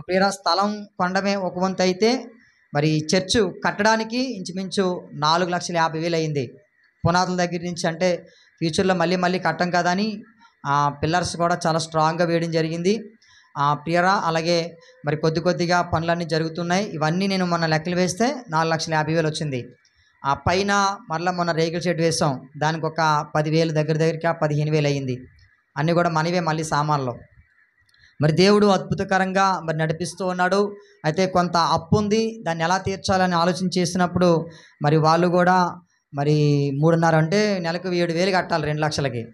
ప్రియరా స్థలం కొనడమే ఒక వంతు అయితే, మరి చర్చు కట్టడానికి ఇంచుమించు 4,50,000 అయింది. పునాదుల దగ్గర నుంచి. అంటే ఫ్యూచర్లో మళ్ళీ మళ్ళీ కట్టం కదా అని పిల్లర్స్ కూడా చాలా స్ట్రాంగ్గా వేయడం జరిగింది. ప్రియరా అలాగే మరి కొద్ది కొద్దిగా పనులన్నీ జరుగుతున్నాయి. ఇవన్నీ నేను మొన్న లెక్కలు వేస్తే 4,50,000 వచ్చింది. పైన మరలా మొన్న రేకుల షెడ్ వేసాం, దానికి ఒక 10,000 దగ్గరికి 15,000 అయ్యింది. అన్నీ కూడా మనవే మళ్ళీ సామాన్లు. మరి దేవుడు అద్భుతకరంగా మరి నడిపిస్తూ ఉన్నాడు. అయితే కొంత అప్పు ఉంది, దాన్ని ఎలా తీర్చాలని ఆలోచన చేసినప్పుడు మరి వాళ్ళు కూడా మరి 3.5 అంటే నెలకు 7,000 కట్టాలి 2 లక్షలకి.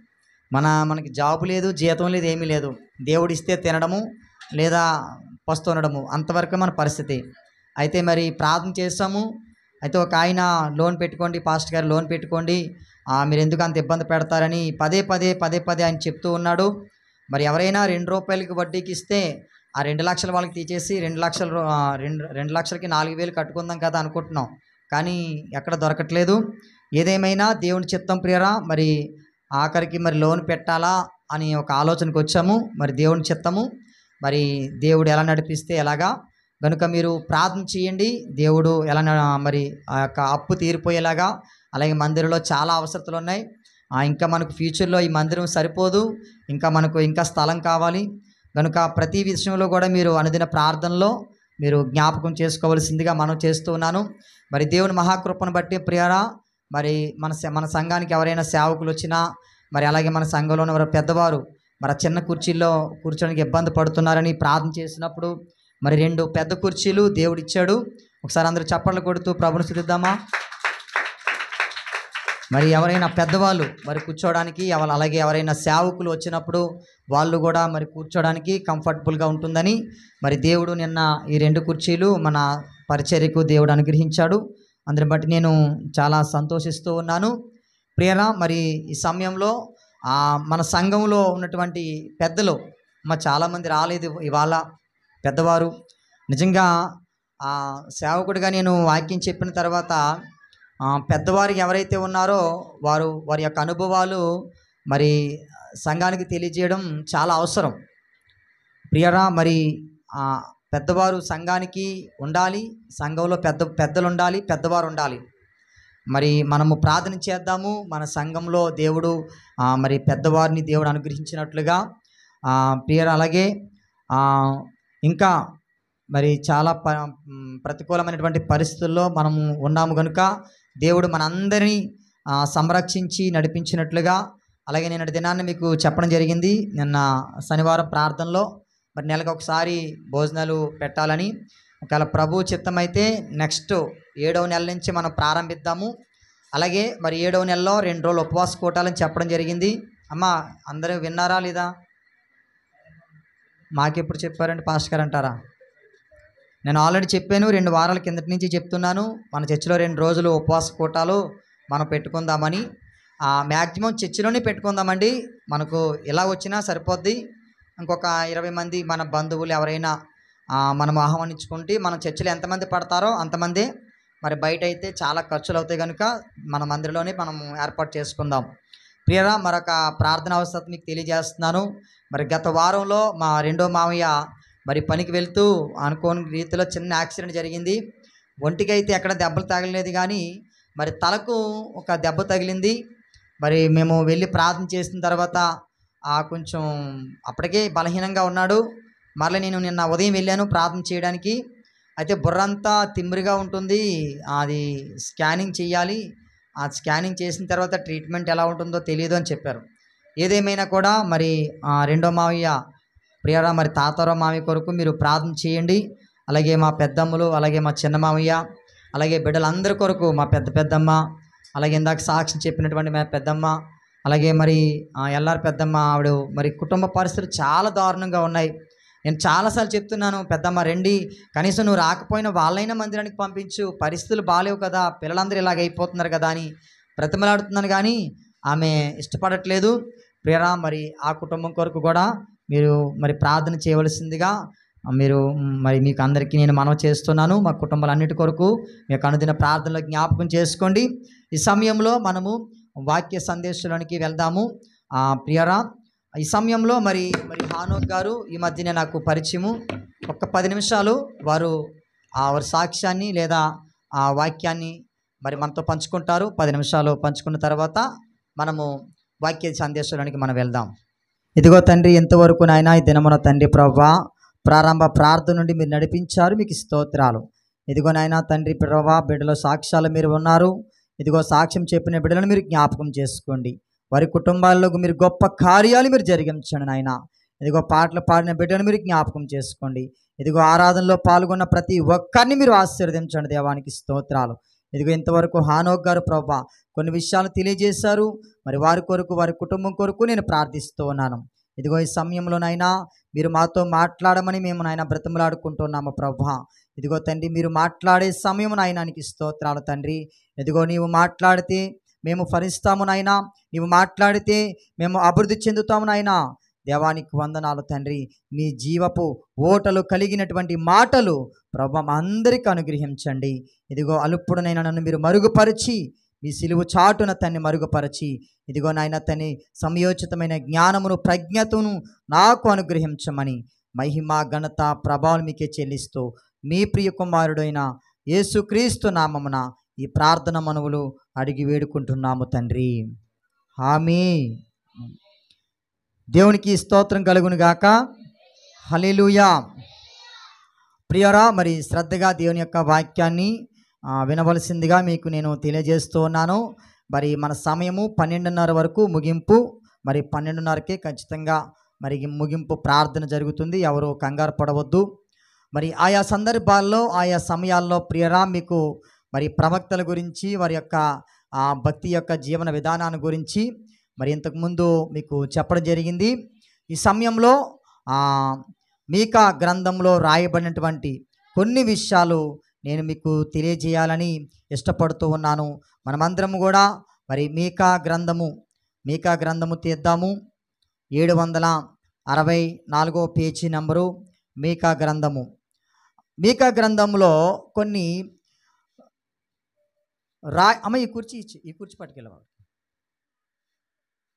మనకి జాబు లేదు, జీతం లేదు, ఏమీ లేదు. దేవుడు ఇస్తే తినడము లేదా పస్తుండడము, అంతవరకు మన పరిస్థితి. అయితే మరి ప్రార్థన చేస్తాము. అయితే ఒక ఆయన లోన్ పెట్టుకోండి పాస్టర్ గారు, లోన్ పెట్టుకోండి, మీరు ఎందుకు అంత ఇబ్బంది పెడతారని పదే ఆయన చెప్తూ ఉన్నాడు. మరి ఎవరైనా ₹2 వడ్డీకి ఇస్తే ఆ 2 లక్షలు వాళ్ళకి తీసేసి 2 లక్షలకి 4,000 కట్టుకుందాం కదా అనుకుంటున్నాం, కానీ ఎక్కడ దొరకట్లేదు. ఏదేమైనా దేవుని చిత్తం ప్రియరా, మరి ఆఖరికి మరి లోన్ పెట్టాలా అని ఒక ఆలోచనకు వచ్చాము. మరి దేవుని చిత్తము, మరి దేవుడు ఎలా నడిపిస్తే ఎలాగా కనుక మీరు ప్రార్థన చేయండి. దేవుడు ఎలా మరి ఆ యొక్క అప్పు తీరిపోయేలాగా. అలాగే మందిరంలో చాలా అవసరతలు ఉన్నాయి. ఇంకా మనకు ఫ్యూచర్లో ఈ మందిరం సరిపోదు, ఇంకా స్థలం కావాలి. కనుక ప్రతి విషయంలో కూడా మీరు అనుదిన ప్రార్థనలో మీరు జ్ఞాపకం చేసుకోవాల్సిందిగా మనం చేస్తూ ఉన్నాను. మరి దేవుని మహాకృపను బట్టి ప్రియరా, మరి మన సంఘానికి ఎవరైనా సేవకులు వచ్చినా, మరి అలాగే మన సంఘంలో ఉన్న పెద్దవారు మరి చిన్న కుర్చీల్లో కూర్చోడానికి ఇబ్బంది పడుతున్నారని ప్రార్థన చేసినప్పుడు మరి 2 పెద్ద కుర్చీలు దేవుడు ఇచ్చాడు. ఒకసారి అందరూ చప్పట్లు కొడుతూ ప్రభుని స్తుతిద్దామా. మరి ఎవరైనా పెద్దవాళ్ళు మరి కూర్చోడానికి, అలాగే ఎవరైనా సేవకులు వచ్చినప్పుడు వాళ్ళు కూడా మరి కూర్చోడానికి కంఫర్టబుల్గా ఉంటుందని మరి దేవుడు నిన్న ఈ 2 కుర్చీలు మన పరిచర్యకు దేవుడు అనుగ్రహించాడు. అందుని బట్టి నేను చాలా సంతోషిస్తూ ఉన్నాను. ప్రియరా, మరి ఈ సమయంలో మన సంఘంలో ఉన్నటువంటి పెద్దలు చాలామంది రాలేదు ఇవాళ. పెద్దవారు నిజంగా సేవకుడిగా నేను వాక్యం చెప్పిన తర్వాత పెద్దవారికి ఎవరైతే ఉన్నారో వారి యొక్క అనుభవాలు మరి సంఘానికి తెలియజేయడం చాలా అవసరం. ప్రియరా, మరి పెద్దవారు సంఘానికి ఉండాలి, సంఘంలో పెద్దలు ఉండాలి, పెద్దవారు ఉండాలి. మరి మనము ప్రార్థన చేద్దాము. మన సంఘంలో దేవుడు మరి పెద్దవారిని దేవుడు అనుగ్రహించినట్లుగా. ప్రియరా, అలాగే ఇంకా మరి చాలా ప్రతికూలమైనటువంటి పరిస్థితుల్లో మనము ఉన్నాము కనుక దేవుడు మనందరినీ సంరక్షించి నడిపించినట్లుగా. అలాగే నిన్నటి దినాన్ని మీకు చెప్పడం జరిగింది, నిన్న శనివారం ప్రార్థనలో మరి నెలకు ఒకసారి భోజనాలు పెట్టాలని. ఒకవేళ ప్రభు చిత్తమైతే నెక్స్ట్ 7వ నెల నుంచి మనం ప్రారంభిద్దాము. అలాగే మరి 7వ నెలలో 2 రోజులు ఉపవాస కూటాలని చెప్పడం జరిగింది. అమ్మ అందరూ విన్నారా లేదా? మాకెప్పుడు చెప్పారంటే పాస్టర్ గారు అంటారా? నేను ఆల్రెడీ చెప్పాను, 2 వారాల కిందటి నుంచి చెప్తున్నాను. మన చర్చిలో 2 రోజులు ఉపవాస కూటాలు మనం పెట్టుకుందామని. మ్యాక్సిమం చర్చిలోనే పెట్టుకుందామండి. మనకు ఎలా వచ్చినా సరిపోద్ది. ఇంకొక 20 మంది మన బంధువులు ఎవరైనా మనం ఆహ్వానించుకుంటే మన చర్చిలో ఎంతమంది పడతారో అంతమంది. మరి బయట అయితే చాలా ఖర్చులు అవుతాయి కనుక మన మందిరంలోనే మనం ఏర్పాటు చేసుకుందాం. ప్రియరా, మరొక ప్రార్థన అవసరం మీకు తెలియజేస్తున్నాను. మరి గత వారంలో మా 2వ మామయ్య మరి పనికి వెళ్తూ అనుకోని రీతిలో చిన్న యాక్సిడెంట్ జరిగింది. ఒంటికి అయితే ఎక్కడ దెబ్బలు తగలలేదు, కానీ మరి తలకు ఒక దెబ్బ తగిలింది. మరి మేము వెళ్ళి ప్రార్థన చేసిన తర్వాత కొంచెం అప్పటికే బలహీనంగా ఉన్నాడు. మరలా నేను నిన్న ఉదయం వెళ్ళాను ప్రార్థన చేయడానికి. అయితే బుర్రంతా తిమ్మిరిగా ఉంటుంది, అది స్కానింగ్ చేయాలి. ఆ స్కానింగ్ చేసిన తర్వాత ట్రీట్మెంట్ ఎలా ఉంటుందో తెలియదు అని చెప్పారు. ఏదేమైనా కూడా మరి 2వ మామయ్య ప్రియరా, మరి తాతారావు మామయ్య కొరకు మీరు ప్రార్థన చేయండి. అలాగే మా పెద్దమ్మలు, అలాగే మా చిన్న మామయ్య, అలాగే బిడ్డలందరి కొరకు మా పెద్దమ్మ, అలాగే ఇందాక సాక్ష్యం చెప్పినటువంటి మా పెద్దమ్మ, అలాగే మరి ఎల్లారి పెద్దమ్మ, ఆవిడ మరి కుటుంబ పరిస్థితులు చాలా దారుణంగా ఉన్నాయి. నేను చాలాసార్లు చెప్తున్నాను, పెద్దమ్మ రండి, కనీసం నువ్వు రాకపోయినా వాళ్ళైనా మందిరానికి పంపించు, పరిస్థితులు బాగాలేవు కదా, పిల్లలందరూ ఇలాగ అయిపోతున్నారు కదా అని బ్రతిమలాడుతున్నాను, కానీ ఆమె ఇష్టపడట్లేదు. ప్రియరా, మరి ఆ కుటుంబం కొరకు కూడా మీరు మరి ప్రార్థన చేయవలసిందిగా మరి మీకు అందరికీ నేను మనవి చేస్తున్నాను. మా కుటుంబాలన్నిటి కొరకు మీకు అనుదిన ప్రార్థనలో జ్ఞాపకం చేసుకోండి. ఈ సమయంలో మనము వాక్య సందేశానికి వెళ్దాము. ప్రియరా, ఈ సమయంలో మరి హానోక్ గారు ఈ మధ్యనే నాకు పరిచయము. ఒక్క 10 నిమిషాలు వారు వారి సాక్ష్యాన్ని లేదా ఆ వాక్యాన్ని మరి మనతో పంచుకుంటారు. 10 నిమిషాలు పంచుకున్న తర్వాత మనము వాక్య సందేశానికి మనం వెళ్దాం. ఇదిగో తండ్రి, ఇంతవరకు నాయన ఈ దినమున తండ్రి ప్రభువా ప్రారంభ ప్రార్థన నుండి మీరు నడిపించారు, మీకు స్తోత్రాలు. ఇదిగో నాయన తండ్రి ప్రభువా బిడ్డల సాక్ష్యాలు మీరు ఉన్నారు. ఇదిగో సాక్ష్యం చెప్పిన బిడ్డలను మీరు జ్ఞాపకం చేసుకోండి. వారి కుటుంబాల్లో మీరు గొప్ప కార్యాలు మీరు జరిగించండి నాయన. ఇదిగో పాటలు పాడిన బిడ్డను మీరు జ్ఞాపకం చేసుకోండి. ఇదిగో ఆరాధనలో పాల్గొన్న ప్రతి ఒక్కరిని మీరు ఆశీర్వదించండి. దేవానికి స్తోత్రాలు. ఇదిగో ఇంతవరకు హానోక్ గారు ప్రభువా కొన్ని విషయాలు తెలియజేశారు. మరి వారి కొరకు వారి కుటుంబం కొరకు నేను ప్రార్థిస్తూ ఉన్నాను. ఇదిగో ఈ సమయంలోనైనా మీరు మాతో మాట్లాడమని మేము నాయన బ్రతిమలాడుకుంటున్నాము ప్రభువా. ఇదిగో తండ్రి, మీరు మాట్లాడే సమయం నాయనానికి స్తోత్రాలు తండ్రి. ఇదిగో నీవు మాట్లాడితే మేము ఫలిస్తాము నాయనా, నీవు మాట్లాడితే మేము అభివృద్ధి చెందుతాము నాయనా. దేవానికి వందనాలు తండ్రి. మీ జీవపు ఓటలు కలిగినటువంటి మాటలు ప్రభువా మా అందరికీ అనుగ్రహించండి. ఇదిగో అలుప్పుడునైనా నన్ను మీరు మరుగుపరిచి మీ సిలువు చాటున తన్ని మరుగుపరచి ఇదిగో నాయన తన్ని సమయోచితమైన జ్ఞానమును ప్రజ్ఞతను నాకు అనుగ్రహించమని మహిమ ఘనత ప్రభావం మీకే చెల్లిస్తూ మీ ప్రియ కుమారుడైన యేసుక్రీస్తు నామమున ఈ ప్రార్థన మనవులు అడిగి వేడుకుంటున్నాము తండ్రి. ఆమేన్. దేవునికి స్తోత్రం కలుగును గాక. హల్లెలూయా. ప్రియరా, మరి శ్రద్ధగా దేవుని యొక్క వాక్యాన్ని వినవలసిందిగా మీకు నేను తెలియజేస్తూ ఉన్నాను. మరి మన సమయము 12:30 వరకు ముగింపు. మరి 12:30కే ఖచ్చితంగా మరి ముగింపు ప్రార్థన జరుగుతుంది. ఎవరు కంగారు పడవద్దు. మరి ఆయా సందర్భాల్లో ఆయా సమయాల్లో ప్రియరా మీకు మరి ప్రవక్తల గురించి వారి యొక్క భక్తి యొక్క జీవన విధానాన్ని గురించి మరి ఇంతకుముందు మీకు చెప్పడం జరిగింది. ఈ సమయంలో మీకా గ్రంథంలో రాయబడినటువంటి కొన్ని విషయాలు నేను మీకు తెలియజేయాలని ఇష్టపడుతూ ఉన్నాను. మనమందరం కూడా మరి మీకా గ్రంథము తీద్దాము. 764 పేజీ నంబరు మీకా గ్రంథంలో కొన్ని అమ్మ ఈ కుర్చీ పట్టుకెళ్ళవాలి.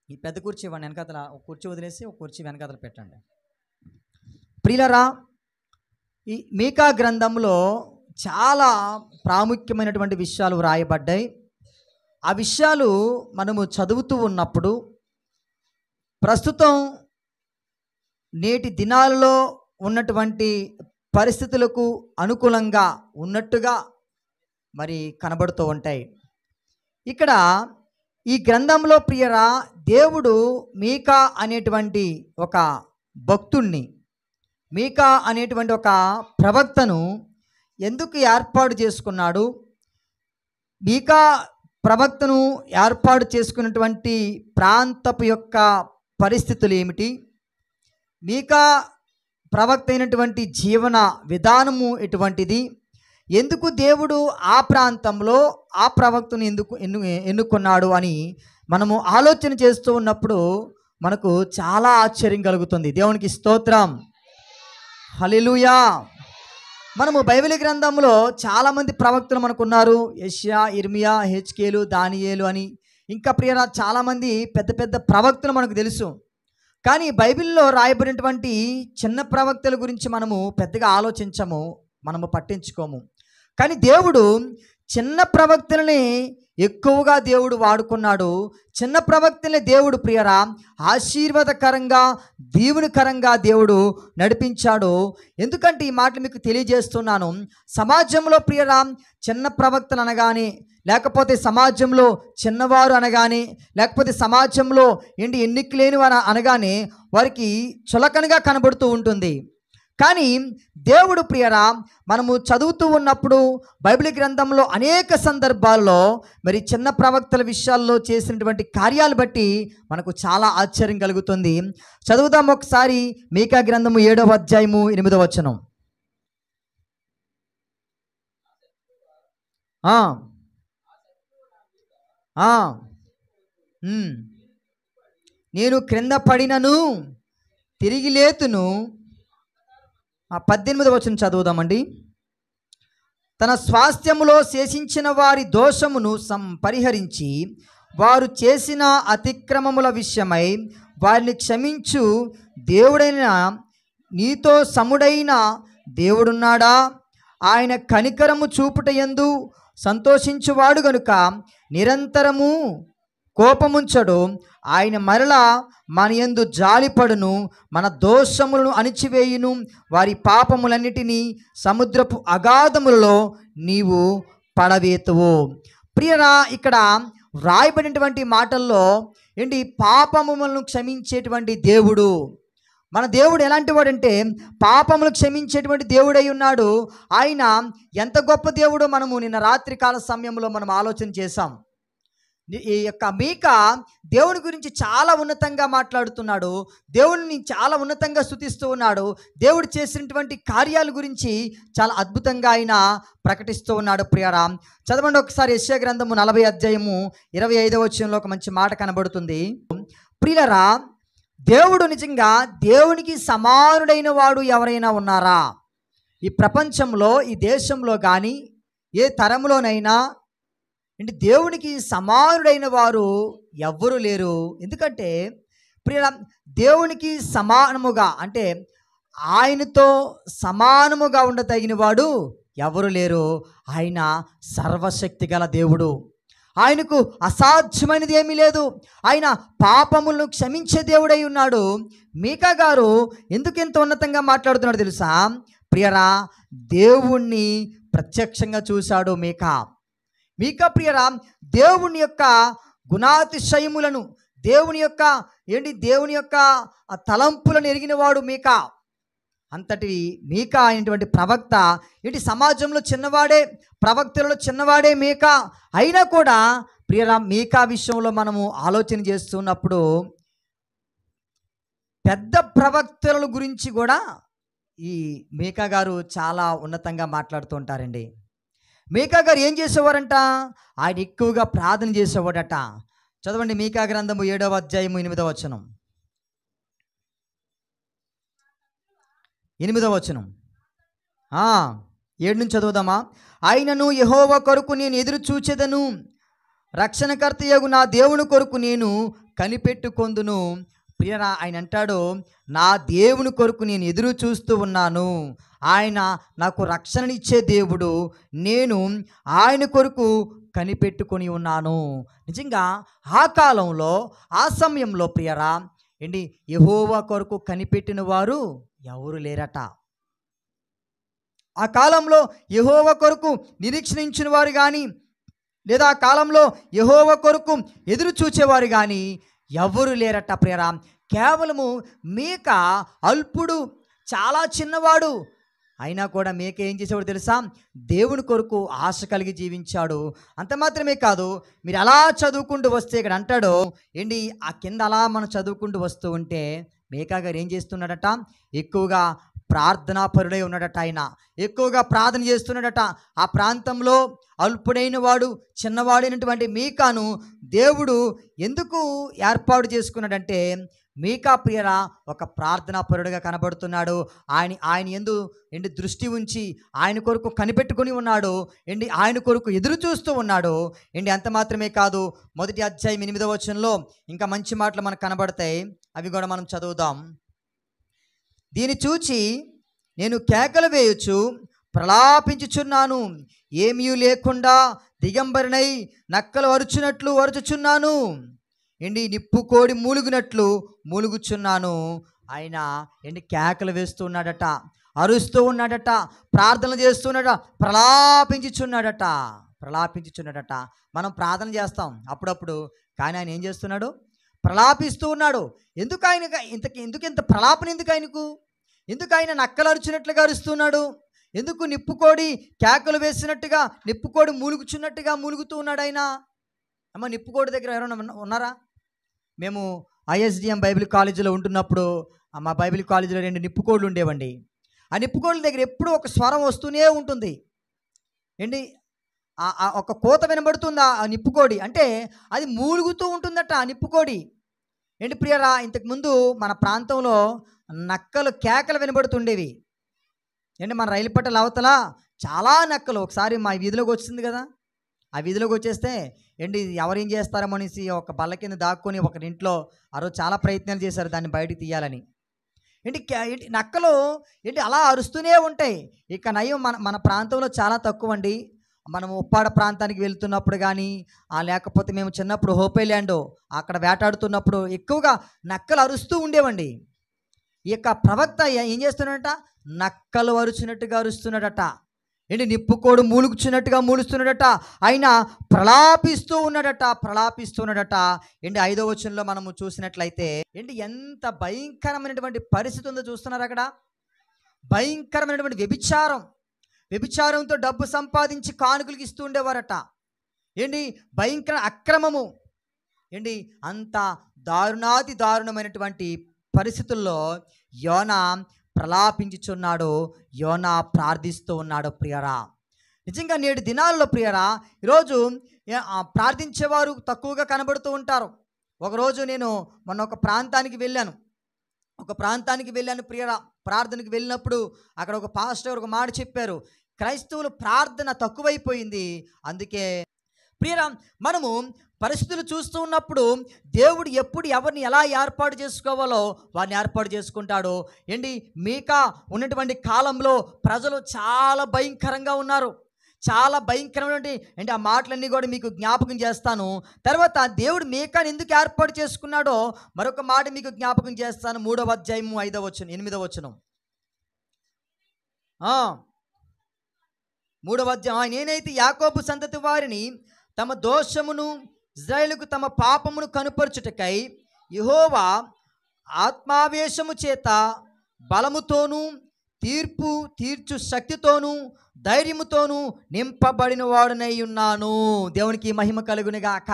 ఈ పెద్ద కుర్చీ ఇవ్వండి, వెనకాతల ఒక కుర్చీ వదిలేసి ఒక కుర్చీ వెనకాతల పెట్టండి. ప్రియులరా, ఈ మీకా గ్రంథంలో చాలా ప్రాముఖ్యమైనటువంటి విషయాలు వ్రాయబడ్డాయి. ఆ విషయాలు మనము చదువుతూ ఉన్నప్పుడు ప్రస్తుతం నేటి దినాలలో ఉన్నటువంటి పరిస్థితులకు అనుకూలంగా ఉన్నట్టుగా మరి కనబడుతూ ఉంటాయి. ఇక్కడ ఈ గ్రంథంలో ప్రియరా దేవుడు మీకా అనేటువంటి ఒక భక్తుణ్ణి, మీకా అనేటువంటి ఒక ప్రవక్తను ఎందుకు ఏర్పాటు చేసుకున్నాడు? మీకా ప్రవక్తను ఏర్పాటు చేసుకున్నటువంటి ప్రాంతపు యొక్క పరిస్థితులు ఏమిటి? మీకా ప్రవక్త అయినటువంటి జీవన విధానము ఎటువంటిది? ఎందుకు దేవుడు ఆ ప్రాంతంలో ఆ ప్రవక్తను ఎన్నుకున్నాడు అని మనము ఆలోచన చేస్తూ ఉన్నప్పుడు మనకు చాలా ఆశ్చర్యం కలుగుతుంది. దేవునికి స్తోత్రం. హల్లెలూయా. మనము బైబిల్ గ్రంథంలో చాలామంది ప్రవక్తలు మనకున్నారు. యెషయా, ఇర్మియా, హెజ్కేలు, దానియేలు అని ఇంకా ప్రియరా చాలామంది పెద్ద పెద్ద ప్రవక్తలు మనకు తెలుసు. కానీ బైబిల్లో రాయబడినటువంటి చిన్న ప్రవక్తల గురించి మనము పెద్దగా ఆలోచించము, మనము పట్టించుకోము. కానీ దేవుడు చిన్న ప్రవక్తలని ఎక్కువగా దేవుడు వాడుకున్నాడు. చిన్న ప్రవక్తల్ని దేవుడు ప్రియరా ఆశీర్వాదకరంగా దీవునికరంగా దేవుడు నడిపించాడు. ఎందుకంటే ఈ మాటలు మీకు తెలియజేస్తున్నాను. సమాజంలో ప్రియరా చిన్న ప్రవక్తలు అనగానే, లేకపోతే సమాజంలో చిన్నవారు అనగానే, లేకపోతే సమాజంలో ఎన్నిక లేని వారు అనగానే వారికి చులకనగా కనబడుతూ ఉంటుంది. కానీ దేవుడు ప్రియరా మనము చదువుతూ ఉన్నప్పుడు బైబిల్ గ్రంథంలో అనేక సందర్భాల్లో మరి చిన్న ప్రవక్తల విషయాల్లో చేసినటువంటి కార్యాలు బట్టి మనకు చాలా ఆశ్చర్యం కలుగుతుంది. చదువుదాం ఒకసారి మీకా గ్రంథము 7వ అధ్యాయము 8వ వచనం. నేను క్రింద పడినను తిరిగి లేతును. 18వ వచనం చదువుదామండి. తన స్వాస్థ్యములో శేషించిన వారి దోషమును పరిహరించి వారు చేసిన అతిక్రమముల విషయమై వారిని క్షమించు దేవుడైన నీతో సముడైన దేవుడున్నాడా? ఆయన కనికరము చూపుట యందు సంతోషించువాడు గనుక నిరంతరము కోపముంచడు. ఆయన మరలా మన యందు జాలిపడును, మన దోషములను అణిచివేయును. వారి పాపములన్నిటినీ సముద్రపు అగాధములలో నీవు పడవేతువు. ప్రియరా, ఇక్కడ వ్రాయబడినటువంటి మాటల్లో ఏంటి, పాపములను క్షమించేటువంటి దేవుడు. మన దేవుడు ఎలాంటి వాడంటే పాపములు క్షమించేటువంటి దేవుడై ఉన్నాడు. ఆయన ఎంత గొప్ప దేవుడో మనము నిన్న రాత్రి కాల సమయంలో మనం ఆలోచన చేశాం. ఈ యొక్క మీకా దేవుని గురించి చాలా ఉన్నతంగా మాట్లాడుతున్నాడు, దేవుడిని చాలా ఉన్నతంగా స్తుతిస్తూ ఉన్నాడు, దేవుడు చేసినటువంటి కార్యాల గురించి చాలా అద్భుతంగా ఆయన ప్రకటిస్తూ ఉన్నాడు. ప్రియరా, చదవండి ఒకసారి యెషయా గ్రంథము 40 అధ్యాయము 25వ వచనంలో ఒక మంచి మాట కనబడుతుంది. ప్రియరా, దేవుడు నిజంగా దేవునికి సమానుడైన వాడు ఎవరైనా ఉన్నారా? ఈ ప్రపంచంలో, ఈ దేశంలో కానీ ఏ తరంలోనైనా అంటే దేవునికి సమానుడైన వారు ఎవ్వరూ లేరు. ఎందుకంటే ప్రియ, దేవునికి సమానముగా అంటే ఆయనతో సమానముగా ఉండదగిన వాడు ఎవరు లేరు. ఆయన సర్వశక్తి గల దేవుడు, ఆయనకు అసాధ్యమైనది ఏమీ లేదు. ఆయన పాపములను క్షమించే దేవుడై ఉన్నాడు. మీకా గారు ఎందుకు ఎంత ఉన్నతంగా మాట్లాడుతున్నాడు తెలుసా? ప్రియరా, దేవుణ్ణి ప్రత్యక్షంగా చూశాడు మీకా ప్రియరా, దేవుని యొక్క గుణాతిశయములను, దేవుని యొక్క తలంపులను ఎరిగినవాడు మీకా. అంతటి మీకా అయినటువంటి ప్రవక్త సమాజంలో చిన్నవాడే, ప్రవక్తలలో చిన్నవాడే మీకా. అయినా కూడా ప్రియరా, మీకా విషయంలో మనము ఆలోచన చేస్తున్నప్పుడు పెద్ద ప్రవక్తల గురించి కూడా ఈ మీకా గారు చాలా ఉన్నతంగా మాట్లాడుతూ ఉంటారండి. మీకా గారు ఏం చేసేవారంట? ఆయన ఎక్కువగా ప్రార్థన చేసేవాడట. చదవండి మీకా గ్రంథము 7వ అధ్యాయము 8వ వచనం. 8వ వచనం 7 నుంచి చదువుదామా? ఆయనను యెహోవా కొరకు నేను ఎదురు చూచెదను, రక్షణకర్తయగు నా దేవుని కొరకు నేను కనిపెట్టుకొందును. ప్రియరా, ఆయన అంటాడు, నా దేవుని కొరకు నేను ఎదురు చూస్తూ ఉన్నాను. ఆయన నాకు రక్షణనిచ్చే దేవుడు, నేను ఆయన కొరకు కనిపెట్టుకొని ఉన్నాను. నిజంగా ఆ కాలంలో, ఆ సమయంలో ప్రియరా యెహోవా కొరకు కనిపెట్టిన వారు ఎవరు లేరట. ఆ కాలంలో యెహోవా కొరకు నిరీక్షించిన వారు కానీ, లేదా ఆ కాలంలో యెహోవా కొరకు ఎదురు చూచేవారు కానీ ఎవరు లేరట. ప్రియరా, కేవలము మీకా అల్పుడు, చాలా చిన్నవాడు. అయినా కూడా మీకా ఏం చేసేవాడు తెలుసా? దేవుని కొరకు ఆశ కలిగి జీవించాడు. అంత మాత్రమే కాదు, మీరు అలా చదువుకుంటూ వస్తే ఇక్కడ అంటాడు ఆ కింద అలా మనం చదువుకుంటూ వస్తూ ఉంటే మీకా గారు ఏం చేస్తున్నాడట? ఎక్కువగా ప్రార్థనాపరుడై ఉన్నాడట. ఆయన ఎక్కువగా ప్రార్థన చేస్తున్నాడట. ఆ ప్రాంతంలో అల్పుడైన వాడు, చిన్నవాడైనటువంటి మీకాను దేవుడు ఎందుకు ఏర్పాటు చేసుకున్నాడంటే, మీకా ప్రియరా ఒక ప్రార్థనాపరుడుగా కనబడుతున్నాడు. ఆయన యందు దృష్టి ఉంచి ఆయన కొరకు కనిపెట్టుకుని ఉన్నాడు. ఆయన కొరకు ఎదురు చూస్తూ ఉన్నాడు. అంత మాత్రమే కాదు, 1వ అధ్యాయం 8వ వచనంలో ఇంకా మంచి మాటలు మనకు కనబడతాయి. అవి కూడా మనం చదువుదాం. దీన్ని చూచి నేను కేకలు వేయొచ్చు ప్రలాపించుచున్నాను, ఏమీ లేకుండా దిగంబరినై నక్కలు అరుచున్నట్లు అరుచుచున్నాను, నిప్పు కోడి మూలుగునట్లు మూలుగుచున్నాను. ఆయన కేకలు వేస్తూ ఉన్నాడట, అరుస్తూ ఉన్నాడట, ప్రార్థనలు చేస్తున్నాడట, ప్రలాపించుచున్నాడట. మనం ప్రార్థన చేస్తాం అప్పుడప్పుడు, కానీ ఆయన ఏం చేస్తున్నాడు? ప్రలాపిస్తూ ఉన్నాడు. ఎందుకు ఇంత ప్రలాపన? ఎందుకు ఆయన నక్కలు అరుచినట్లుగా అరుస్తున్నాడు? ఎందుకు నిప్పుకోడి కేకలు వేసినట్టుగా, నిప్పుకోడి మూలుగుచున్నట్టుగా మూలుగుతూ ఉన్నాడు ఆయన? అమ్మ, నిప్పుకోడి దగ్గర ఎవరైనా ఉన్నారా? మేము ISDM బైబిల్ కాలేజీలో ఉంటున్నప్పుడు మా బైబిల్ కాలేజీలో 2 నిప్పుకోళ్ళు ఉండేవండి. ఆ నిప్పుకోళ్ళ దగ్గర ఎప్పుడూ ఒక స్వరం వస్తూనే ఉంటుంది. ఒక కోత వినబడుతుంది. ఆ నిప్పుకోడి అంటే అది మూలుగుతూ ఉంటుందట ఆ నిప్పుకోడి. ప్రియరా, ఇంతకుముందు మన ప్రాంతంలో నక్కలు కేకలు వినబడుతుండేవి. మన రైలు పట్టాల అవతల చాలా నక్కలు ఒకసారి మా వీధిలోకి వచ్చింది కదా. ఆ వీధిలోకి వచ్చేస్తే ఎవరేం చేస్తారో అనేసి ఒక బల్ల కింద దాక్కుని ఒకరింట్లో ఆ రోజు చాలా ప్రయత్నాలు చేశారు దాన్ని బయటికి తీయాలని. ఏంటి నక్కలు ఏంటి అలా అరుస్తూనే ఉంటాయి. ఇక నయం మన మన ప్రాంతంలో చాలా తక్కువ అండి. మనం ఉప్పాడ ప్రాంతానికి వెళ్తున్నప్పుడు కానీ లేకపోతే మేము చిన్నప్పుడు హోపేల్యాండో అక్కడ వేటాడుతున్నప్పుడు ఎక్కువగా నక్కలు అరుస్తూ ఉండేవండి. ఈ యొక్క ప్రవక్త ఏం చేస్తున్నాడట? నక్కలు అరుచినట్టుగా అరుస్తున్నాడట. ఏంటి నిప్పుకోడు మూలుగుచున్నట్టుగా మూలుస్తున్నాడట. ఆయన ప్రలాపిస్తున్నాడట. ఏంటి 5వ వచనంలో మనము చూసినట్లయితే ఏంటి ఎంత భయంకరమైనటువంటి పరిస్థితి ఉందో చూస్తున్నారు అక్కడ. భయంకరమైనటువంటి వ్యభిచారంతో డబ్బు సంపాదించి కానుకలకు ఇస్తూ ఉండేవారట. ఏంటి భయంకర అక్రమము. ఏంటి అంత దారుణమైనటువంటి పరిస్థితుల్లో యోనా ప్రలాపించుచున్నాడు, యోనా ప్రార్థిస్తూ ఉన్నాడు ప్రియరా. నిజంగా నేటి దినాల్లో ప్రియరా ఈరోజు ప్రార్థించేవారు తక్కువగా కనబడుతూ ఉంటారు. ఒకరోజు నేను మొన్న ఒక ప్రాంతానికి వెళ్ళాను ప్రియరా. ప్రార్థనకి వెళ్ళినప్పుడు అక్కడ ఒక పాస్టర్ ఒక మాట చెప్పారు, క్రైస్తవులు ప్రార్థన తక్కువైపోయింది. అందుకే ప్రియరా మనము పరిస్థితులు చూస్తూ ఉన్నప్పుడు దేవుడు ఎప్పుడు ఎవరిని ఎలా ఏర్పాటు చేసుకోవాలో వారిని ఏర్పాటు చేసుకుంటాడు. ఏంటి మీకా ఉన్నటువంటి కాలంలో ప్రజలు చాలా భయంకరంగా ఉన్నారు. చాలా భయంకరమైనటువంటి ఆ మాటలన్నీ కూడా మీకు జ్ఞాపకం చేస్తాను. తర్వాత దేవుడు మీకాని ఎందుకు ఏర్పాటు చేసుకున్నాడో మరొక మాట మీకు జ్ఞాపకం చేస్తాను. 3వ అధ్యాయము 5వ వచనం 8వ వచనం. 3వ అధ్యాయం, నేనైతే యాకోబు సంతతి వారిని తమ దోషమును ఇశ్రాయేలుకు తమ పాపమును కనుపరచుటకై యెహోవా ఆత్మావేశము చేత బలముతోనూ తీర్పు తీర్చు శక్తితోనూ ధైర్యముతోనూ నింపబడిన వాడునై ఉన్నాను. దేవునికి మహిమ కలుగునుగాక.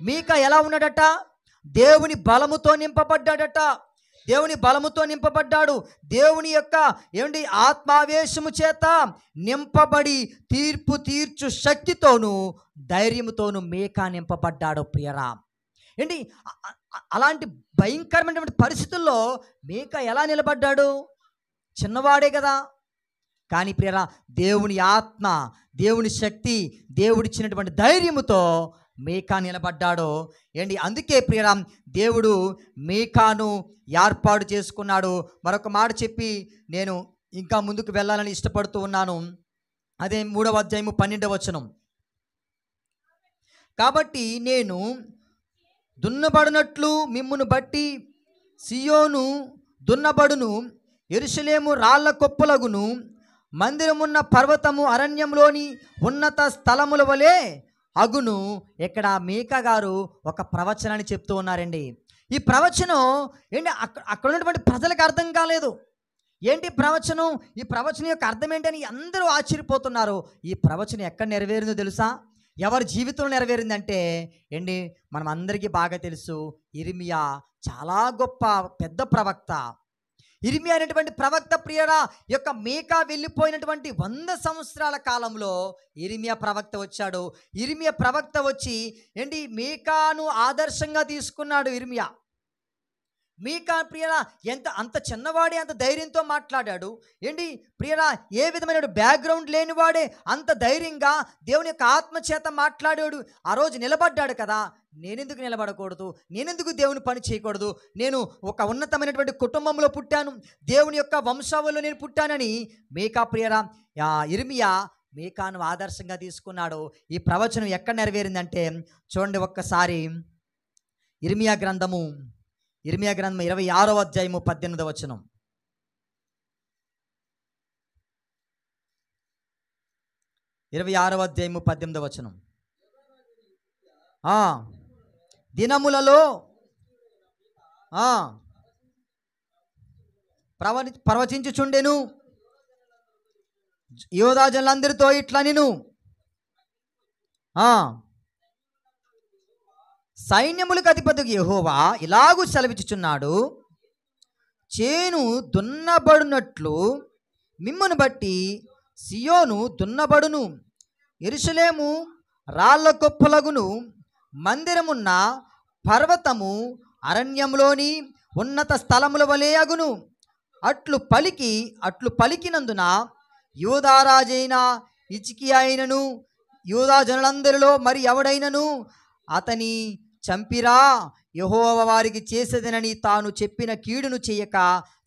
మీకా ఎలా ఉన్నాడట? దేవుని బలముతో నింపబడ్డాడట. దేవుని యొక్క ఆత్మావేశము చేత నింపబడి తీర్పు తీర్చు శక్తితోనూ ధైర్యముతోనూ మీకా నింపబడ్డాడు ప్రియరా. అలాంటి భయంకరమైనటువంటి పరిస్థితుల్లో మీకా ఎలా నిలబడ్డాడు? చిన్నవాడే కదా. కానీ ప్రియరా దేవుని ఆత్మ, దేవుని శక్తి, దేవుడిచ్చినటువంటి ధైర్యముతో మీకా నిలబడ్డాడు. అందుకే ప్రియరా దేవుడు మీకాను ఏర్పాటు చేసుకున్నాడు. మరొక మాట చెప్పి నేను ఇంకా ముందుకు వెళ్ళాలని ఇష్టపడుతూ ఉన్నాను. అదే 3వ అధ్యాయము 12వ వచనం. కాబట్టి నేను దున్నబడినట్లు మిమ్మును బట్టి సియోను దున్నబడును, యెరూషలేము రాళ్ల కొప్పులగును, మందిరమున్న పర్వతము అరణ్యంలోని ఉన్నత స్థలముల వలె అగును. ఇక్కడ మీకా గారు ఒక ప్రవచనాన్ని చెప్తూ ఉన్నారండి. ఈ ప్రవచనం అక్కడ ఉన్నటువంటి ప్రజలకు అర్థం కాలేదు. ప్రవచనం? ఈ ప్రవచనం యొక్క అర్థం ఏంటని అందరూ ఆశ్చర్యపోతున్నారు. ఈ ప్రవచనం ఎక్కడ నెరవేరిందో తెలుసా? ఎవరి జీవితంలో నెరవేరిందంటే మనం అందరికీ బాగా తెలుసు, ఇర్మియా చాలా గొప్ప పెద్ద ప్రవక్త. ఇర్మియా అనేటువంటి ప్రవక్త ప్రియరా యొక్క మీకా వెళ్ళిపోయినటువంటి 100 సంవత్సరాల కాలంలో ఇర్మియా ప్రవక్త వచ్చాడు. ఇర్మియా ప్రవక్త వచ్చి మీకాను ఆదర్శంగా తీసుకున్నాడు. మీకా ప్రియరా అంత చిన్నవాడే అంత ధైర్యంతో మాట్లాడాడు. ప్రియరా ఏ విధమైన బ్యాక్గ్రౌండ్ లేనివాడే అంత ధైర్యంగా దేవుని యొక్క ఆత్మ చేత మాట్లాడాడు. ఆ రోజు నిలబడ్డాడు కదా. నేనెందుకు నిలబడకూడదు? నేనెందుకు దేవుని పని చేయకూడదు? నేను ఒక ఉన్నతమైనటువంటి కుటుంబంలో పుట్టాను, దేవుని యొక్క వంశావళిలో నేను పుట్టానని మీకా ప్రియరా ఇర్మియా మీకాను ఆదర్శంగా తీసుకున్నాడు. ఈ ప్రవచనం ఎక్కడ నెరవేరిందంటే చూడండి ఒక్కసారి. ఇర్మియా గ్రంథము 26వ అధ్యాయము 18వ వచనం. దినములలో ప్రవచించుచుండెను, యోధా జనులందరితో ఇట్లా నేను సైన్యములకు అధిపతికి యెహోవా ఇలాగూ సెలవిచ్చుచున్నాడు, చేను దున్నబడినట్లు మిమ్మును బట్టి సియోను దున్నబడును, యెరూషలేము రాళ్ల కొప్పులగును, మందిరమున్న పర్వతము అరణ్యంలోని ఉన్నత స్థలముల వలె అగును. అట్లు పలికినందున యూదారాజైన హిజ్కియా అయినను యూదా జనులందరిలో మరి ఎవడైనను అతని చంపిరా, యెహోవా వారికి చేసేదనని తాను చెప్పిన కీడును చేయక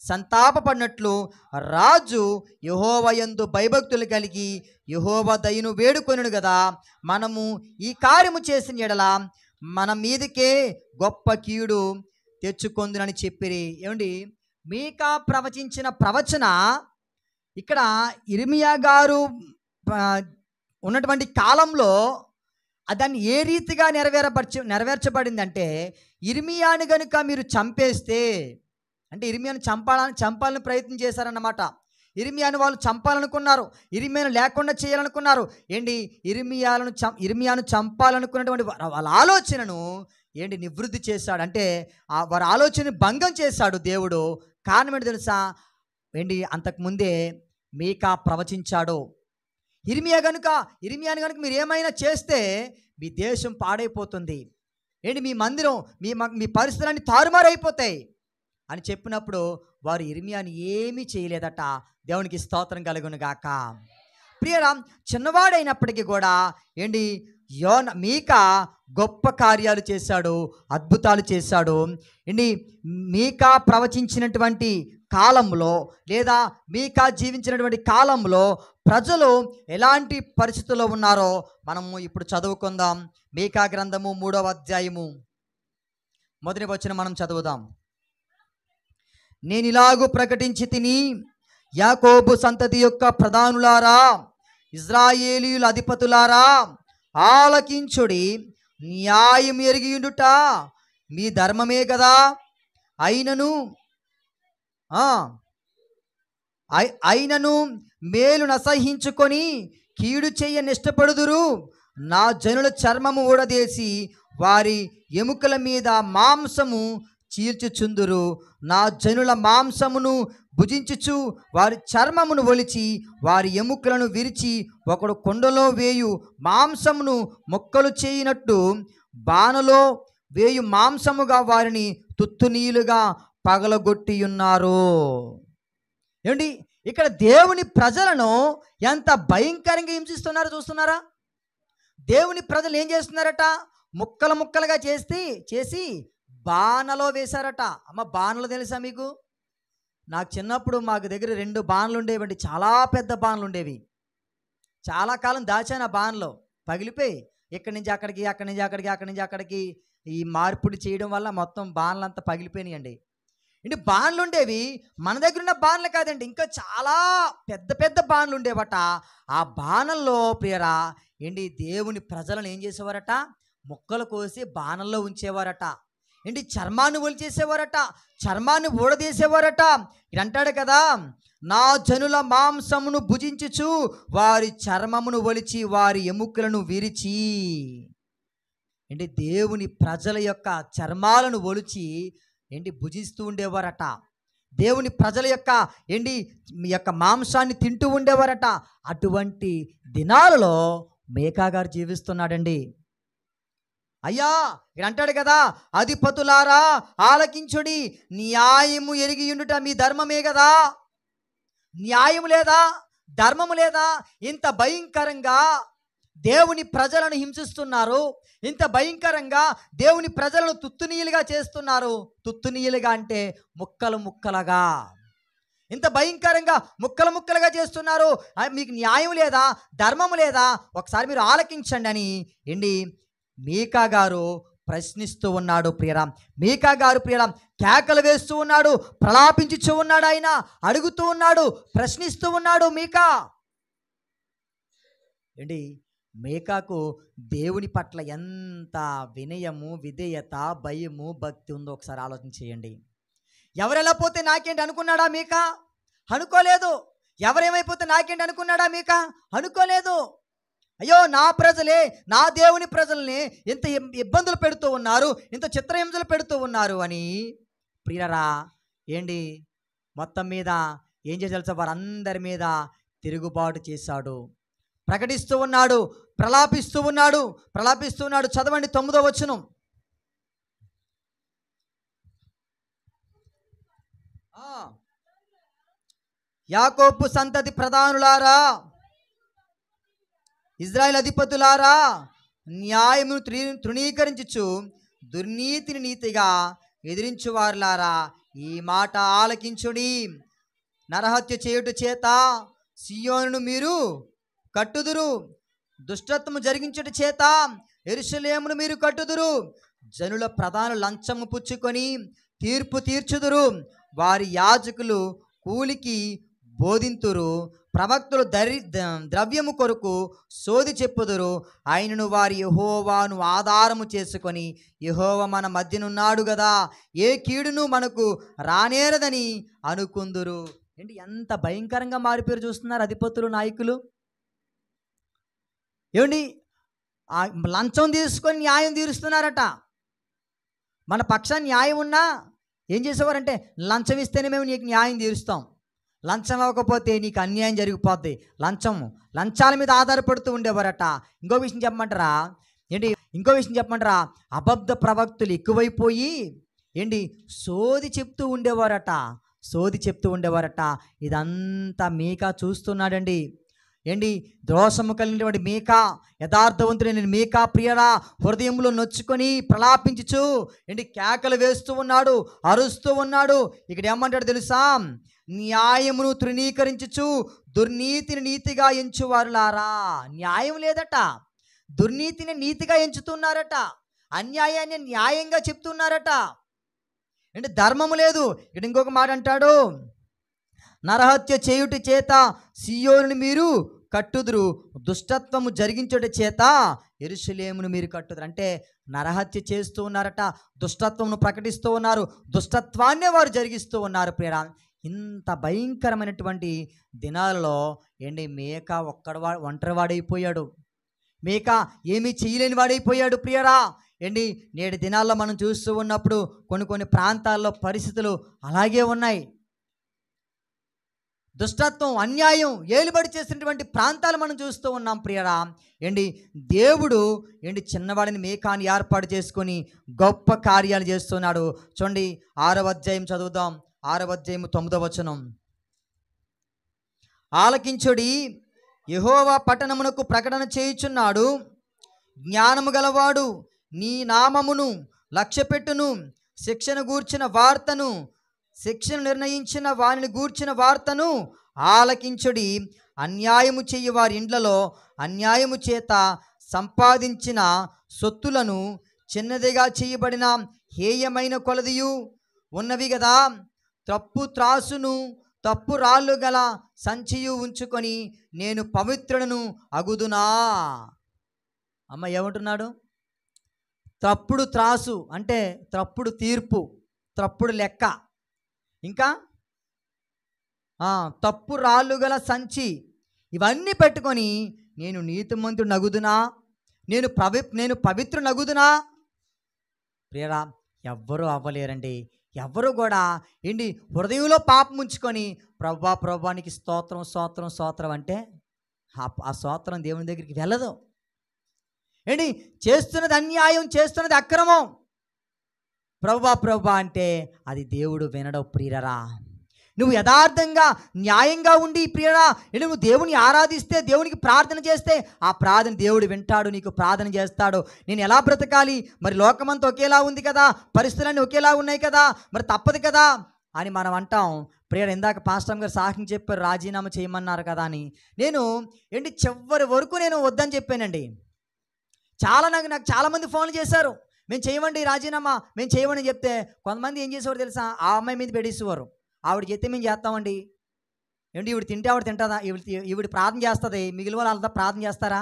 సంతాపపడినట్లు రాజు యెహోవా యందు భయభక్తులు కలిగి యెహోవా దయను వేడుకొనును కదా. మనము ఈ కార్యము చేసిన ఎడల మన మీదకే గొప్ప కీడు తెచ్చుకొందునని చెప్పిరి. ఏమండి, మీకా ప్రవచించిన ప్రవచన ఇక్కడ ఇర్మియా గారు ఉన్నటువంటి కాలంలో దాన్ని ఏ రీతిగా నెరవేర్చబడిందంటే, ఇర్మియాను గనుక మీరు చంపేస్తే, అంటే ఇర్మియాను చంపాలని ప్రయత్నం చేశారన్నమాట. ఇర్మియాను వాళ్ళు చంపాలనుకున్నారు, ఇర్మియాను లేకుండా చేయాలనుకున్నారు. ఏంటి, ఇర్మియాను చంపాలనుకున్నటువంటి వాళ్ళ ఆలోచనను నివృత్తి చేశాడు. అంటే వారి ఆలోచనని భంగం చేశాడు దేవుడు. కారణం ఏంటి తెలుసా? అంతకుముందే మీకా ప్రవచించాడు. ఇర్మియాను కనుక మీరు ఏమైనా చేస్తే మీ దేశం పాడైపోతుంది, మీ మందిరం, మీ పరిస్థితులన్నీ తారుమారైపోతాయి అని చెప్పినప్పుడు వారు ఇర్మియాను ఏమీ చేయలేదట. దేవునికి స్తోత్రం కలుగును గాక. ప్రియరా, చిన్నవాడైనప్పటికీ కూడా మీకా గొప్ప కార్యాలు చేశాడు, అద్భుతాలు చేశాడు. మీకా ప్రవచించినటువంటి కాలంలో లేదా మీకా జీవించినటువంటి కాలంలో ప్రజలు ఎలాంటి పరిస్థితుల్లో ఉన్నారో మనము ఇప్పుడు చదువుకుందాం. మీకా గ్రంథము 3వ అధ్యాయము 1వ వచనం మనం చదువుదాం. నేను ఇలాగూ ప్రకటించి తిని, యాకోబు సంతతి యొక్క ప్రధానులారా, ఇజ్రాయేలీయుల అధిపతులారా, ఆలకించుడి. న్యాయం ఎరిగియుండుట మీ ధర్మమే కదా. అయినను మేలు నసహించుకొని కీడు చెయ్య నిష్టపడుదురు. నా జనుల చర్మము ఊడదేసి వారి ఎముకల మీద మాంసము చీల్చుచుందురు. నా జనుల మాంసమును భుజించుచు వారి చర్మమును ఒలిచి వారి ఎముకలను విరిచి ఒకడు కొండలో వేయు మాంసమును మొక్కలు చేయనట్టు బాణలో వేయు మాంసముగా వారిని తుత్తునీలుగా పగలగొట్టియున్నారు. ఏమండి, ఇక్కడ దేవుని ప్రజలను ఎంత భయంకరంగా హింసిస్తున్నారో చూస్తున్నారా? దేవుని ప్రజలు ఏం చేస్తున్నారట? ముక్కలు ముక్కలుగా చేసి బాణలో వేశారట. అమ్మ, బాణలు తెలుసా మీకు? నాకు చిన్నప్పుడు మాకు దగ్గర 2 బాణలు ఉండేవండి. చాలా పెద్ద బాణలు ఉండేవి. చాలా కాలం దాచాను ఆ బాణలో, పగిలిపోయి ఇక్కడి నుంచి అక్కడికి, అక్కడి నుంచి అక్కడికి, అక్కడి నుంచి అక్కడికి ఈ మార్పుడు చేయడం వల్ల మొత్తం బాణలు అంతా పగిలిపోయినాయండి. బాణలు ఉండేవి. మన దగ్గర ఉన్న బాణలు కాదండి, ఇంకా చాలా పెద్ద పెద్ద బాణలు ఉండేవట. ఆ బాణల్లో ప్రియరా దేవుని ప్రజలను ఏం చేసేవారట? ముక్కలు కోసి బాణల్లో ఉంచేవారట. చర్మాన్ని ఒలిచేసేవారట, చర్మాన్ని ఊడదీసేవారట. ఇది అంటాడు కదా, నా జనుల మాంసమును భుజించుచు వారి చర్మమును ఒలిచి వారి ఎముకలను విరిచి. దేవుని ప్రజల యొక్క చర్మాలను ఒలిచి భుజిస్తూ ఉండేవారట. దేవుని ప్రజల యొక్క మాంసాన్ని తింటూ ఉండేవారట. అటువంటి దినాలలో మీకా గారు జీవిస్తున్నాడండి. అయ్యా, ఇక్కడ అంటాడు కదా, అధిపతులారా ఆలకించుడి, న్యాయము ఎరిగియుండుట మీ ధర్మమే కదా. న్యాయము లేదా, ధర్మము లేదా? ఇంత భయంకరంగా దేవుని ప్రజలను హింసిస్తున్నారు, ఇంత భయంకరంగా దేవుని ప్రజలను తుత్తునీయులుగా చేస్తున్నారు. తుత్తునీయులుగా అంటే ముక్కలు ముక్కలుగా, ఇంత భయంకరంగా ముక్కలు ముక్కలుగా చేస్తున్నారు. మీకు న్యాయం లేదా, ధర్మము లేదా? ఒకసారి మీరు ఆలకించండి అని మీకా గారు ప్రశ్నిస్తూ ఉన్నాడు. ప్రియరా, మీకా గారు కేకలు వేస్తూ ఉన్నాడు, ప్రలాపించుచూ ఉన్నాడు, ఆయన అడుగుతూ ఉన్నాడు, ప్రశ్నిస్తూ ఉన్నాడు మీకా. మీకాకు దేవుని పట్ల ఎంత వినయము, విధేయత, భయము, భక్తి ఉందో ఒకసారి ఆలోచన చేయండి. ఎవరెలా పోతే నాకేంటి అనుకున్నాడా మీకా? అనుకోలేదు. ఎవరేమైపోతే నాకేంటి అనుకున్నాడా మీకా? అనుకోలేదు. అయ్యో, నా ప్రజలే, నా దేవుని ప్రజల్ని ఎంత ఇబ్బందులు పెడుతూ ఉన్నారు, ఇంత చిత్రహింసలు పెడుతూ ఉన్నారు అని ప్రియరా మొత్తం మీద ఏం చేయాల్సి వారందరి మీద తిరుగుబాటు చేశాడు. ప్రకటిస్తూ ఉన్నాడు, ప్రలాపిస్తూ ఉన్నాడు. చదవండి 9వ వచనం. యాకోబు సంతతి ప్రధానులారా, ఇజ్రాయేల్ అధిపతులారా, న్యాయమును తృణీకరించుచు దుర్నీతిని నీతిగా ఎదిరించువారులారా ఈ మాట ఆలకించుడి. నరహత్య చేయుట చేత సియోనును మీరు కట్టుదురు, దుష్టత్వము జరిగించుట చేత యెరూషలేమును మీరు కట్టుదురు. జనుల ప్రధాన లంచము పుచ్చుకొని తీర్పు తీర్చుదురు, వారి యాజకులు కూలికి బోధింతురు, ప్రవక్తలు ద్రవ్యము కొరకు సోది చెప్పుదురు. ఆయనను వారి యెహోవాను ఆధారము చేసుకొని యెహోవా మన మధ్యనున్నాడు కదా, ఏ కీడును మనకు రానేరదని అనుకుందురు. ఏంటి ఎంత భయంకరంగా మారిపోయారు చూస్తున్నారు అధిపతులు, నాయకులు. ఏమండి లంచం తీసుకొని న్యాయం తీరుస్తున్నారట. మన పక్షాన్ని న్యాయం ఉన్నా ఏం చేసేవారంటే లంచం ఇస్తేనే మేము నీకు న్యాయం తీరుస్తాం, లంచం ఇవ్వకపోతే నీకు అన్యాయం జరిగిపోద్ది. లంచాల మీద ఆధారపడుతూ ఉండేవారట. ఇంకో విషయం చెప్పమంటారా, అబద్ధ ప్రవక్తులు ఎక్కువైపోయి సోది చెప్తూ ఉండేవారట. ఇదంతా మీకా చూస్తున్నాడండి. దోషము కలిగినటువంటి మీకా, యథార్థవంతుడైన మీకా ప్రియరా, హృదయంలో నొచ్చుకొని ప్రలాపించుచు కేకలు వేస్తూ ఉన్నాడు, అరుస్తూ ఉన్నాడు. ఇక్కడ ఏమంటాడు తెలుసా? న్యాయమును తృణీకరించుచు దుర్నీతిని నీతిగా ఎంచువారులారా. న్యాయం లేదట, దుర్నీతిని నీతిగా ఎంచుతున్నారట, అన్యాయాన్ని న్యాయంగా చెప్తున్నారట. ధర్మము లేదు. ఇక్కడ ఇంకొక మాట అంటాడు, నరహత్య చేయుట చేత సియోనును మీరు కట్టుదురు, దుష్టత్వము జరిగించుట చేత యెరూషలేమును మీరు కట్టుదురు. అంటే నరహత్య చేస్తూ ఉన్నారట, దుష్టత్వమును ప్రకటిస్తూ ఉన్నారు, దుష్టత్వాన్నే వారు జరిగిస్తూ ఉన్నారు. ప్రియరా, ఇంత భయంకరమైనటువంటి దినాలలో మేకా ఒంటరివాడైపోయాడు. మేకా ఏమీ చేయలేని వాడైపోయాడు. ప్రియరా, నేటి దినాల్లో మనం చూస్తూ ఉన్నప్పుడు కొన్ని ప్రాంతాల్లో పరిస్థితులు అలాగే ఉన్నాయి. దుష్టత్వం, అన్యాయం ఏలుబడి చేసినటువంటి ప్రాంతాలు మనం చూస్తూ ఉన్నాం. ప్రియరా, దేవుడు చిన్నవాడిని మేకాని ఏర్పాటు చేసుకొని గొప్ప కార్యాలు చేస్తున్నాడు. చూడండి 6వ అధ్యాయం చదువుదాం. 6వ అధ్యాయం 9వ వచనం. ఆలకించుడి, యెహోవా పట్టణమునకు ప్రకటన చేయుచున్నాడు, జ్ఞానము గలవాడు నీ నామమును లక్ష్యపెట్టును, శిక్షను నిర్ణయించిన వారిని గూర్చిన వార్తను ఆలకించుడి. అన్యాయము చెయ్యి వారి ఇండ్లలో అన్యాయము చేత సంపాదించిన సొత్తులను చిన్నదిగా చేయబడిన హేయమైన కొలదియు ఉన్నవి కదా, తప్పు త్రాసును తప్పు రాళ్ళు గల సంచియు ఉంచుకొని నేను పవిత్రులను అగుదునా. అమ్మ ఏమంటున్నాడు? తప్పుడు త్రాసు అంటే తప్పుడు తీర్పు, తప్పుడు లెక్క, ఇంకా తప్పు రాళ్ళు గల సంచి, ఇవన్నీ పెట్టుకొని నేను నీతిమంతుడు నగుదునా, నేను పవిత్రు నగుదునా. ప్రియరా, ఎవ్వరూ అవ్వలేరండి. ఎవ్వరూ కూడా హృదయంలో పాపం ఉంచుకొని ప్రభువానికి స్తోత్రం అంటే ఆ స్తోత్రం దేవుని దగ్గరికి వెళ్ళదు. చేస్తున్నది అన్యాయం, చేస్తున్నది అక్రమం. ప్రభువా అంటే అది దేవుడు వినడం. ప్రియరా, నువ్వు యథార్థంగా న్యాయంగా ఉండి ప్రియరా, నువ్వు దేవుని ఆరాధిస్తే, దేవునికి ప్రార్థన చేస్తే ఆ ప్రార్థన దేవుడు వింటాడు, నీకు ప్రార్థన చేస్తాడు. నేను ఎలా బ్రతకాలి, మరి లోకమంతా ఒకేలా ఉంది కదా, పరిస్థితులన్నీ ఒకేలా ఉన్నాయి కదా, మరి తప్పదు కదా అని మనం అంటాం. ప్రియర్, ఇందాక పాస్టర్ గారు సాక్ష్యం చెప్పారు, రాజీనామా చేయమన్నారు కదా అని. నేను చివరి వరకు నేను వద్దని చెప్పానండి. నాకు చాలామంది ఫోన్లు చేశారు, మేము చేయమండి రాజీనామా, మేము చేయమని చెప్తే కొంతమంది ఏం చేసేవారు తెలుసా, ఆ అమ్మాయి మీద పెట్టేసేవారు. ఆవిడ చెప్తే మేము చేస్తామండి. ఈవిడ తింటే ఆవిడ తింటుందా, ఈవిడ ప్రార్థన చేస్తుంది, మిగిలిన వాళ్ళు అలా ప్రార్థన చేస్తారా?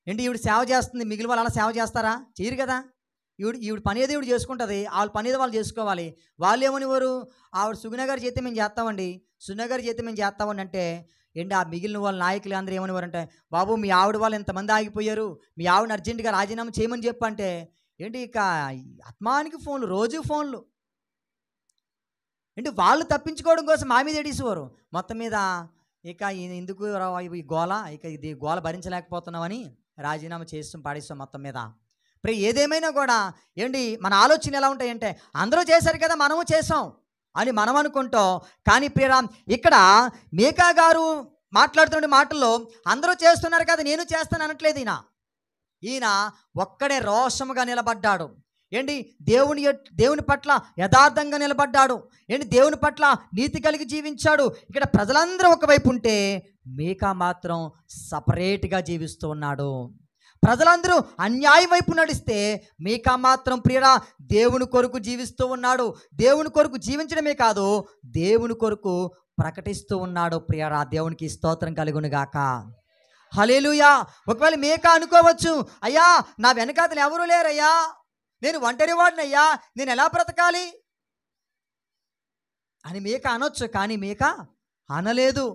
ఈవిడ సేవ చేస్తుంది, మిగిలిన వాళ్ళు అలా సేవ చేస్తారా? చేయరు కదా. ఈవిడ పని ఏదో ఈవిడ చేసుకుంటుంది, వాళ్ళ పని ఏదో వాళ్ళు చేసుకోవాలి. వాళ్ళు ఏమనివారు, ఆవిడ సుగుణ గారు చేస్తే మేము చేస్తామండి, సుగుణ గారు చేస్తే మేము చేస్తామండి అంటే ఆ మిగిలిన వాళ్ళ నాయకులు అందరూ ఏమనివారంటే, బాబు మీ ఆవిడ వాళ్ళు ఎంతమంది ఆగిపోయారు, మీ ఆవిడని అర్జెంటుగా రాజీనామా చేయమని చెప్పంటే ఇక ఆత్మానికి ఫోన్లు, రోజు ఫోన్లు. వాళ్ళు తప్పించుకోవడం కోసం మా మీద ఎడేసేవారు. మొత్తం మీద ఇక ఎందుకు ఈ గోల, ఇది గోల భరించలేకపోతున్నామని రాజీనామా చేస్తాం, పాడేస్తాం మొత్తం మీద. ఇప్పుడు ఏదేమైనా కూడా మన ఆలోచన ఎలా ఉంటాయంటే, అందరూ చేశారు కదా మనము చేసాం అని మనం అనుకుంటాం. కానీ ప్రియరా, ఇక్కడ మేకా గారు మాట్లాడుతున్న మాటల్లో అందరూ చేస్తున్నారు కదా నేను చేస్తాను అనట్లేదు. ఈయన ఒక్కడే రోషముగా నిలబడ్డాడు. ఏంటి దేవుని పట్ల యథార్థంగా నిలబడ్డాడు. ఏంటి దేవుని పట్ల నీతి కలిగి జీవించాడు. ఇక్కడ ప్రజలందరూ ఒకవైపు ఉంటే మీకా మాత్రం సపరేట్గా జీవిస్తూ ఉన్నాడు. ప్రజలందరూ అన్యాయం వైపు నడిస్తే మీకా మాత్రం ప్రియరా దేవుని కొరకు జీవిస్తూ ఉన్నాడు. దేవుని కొరకు జీవించడమే కాదు, దేవుని కొరకు ప్రకటిస్తూ ఉన్నాడు. ప్రియరా దేవునికి స్తోత్రం కలుగును గాక. హల్లెలూయా. ఒకవేళ మీకా అనుకోవచ్చు, అయ్యా నా వెనకాతలు ఎవరూ లేరయ్యా, నేను ఒంటరి వాడినయ్యా, నేను ఎలా బ్రతకాలి అని మీకా అనొచ్చు. కానీ మీకా అనలేదు.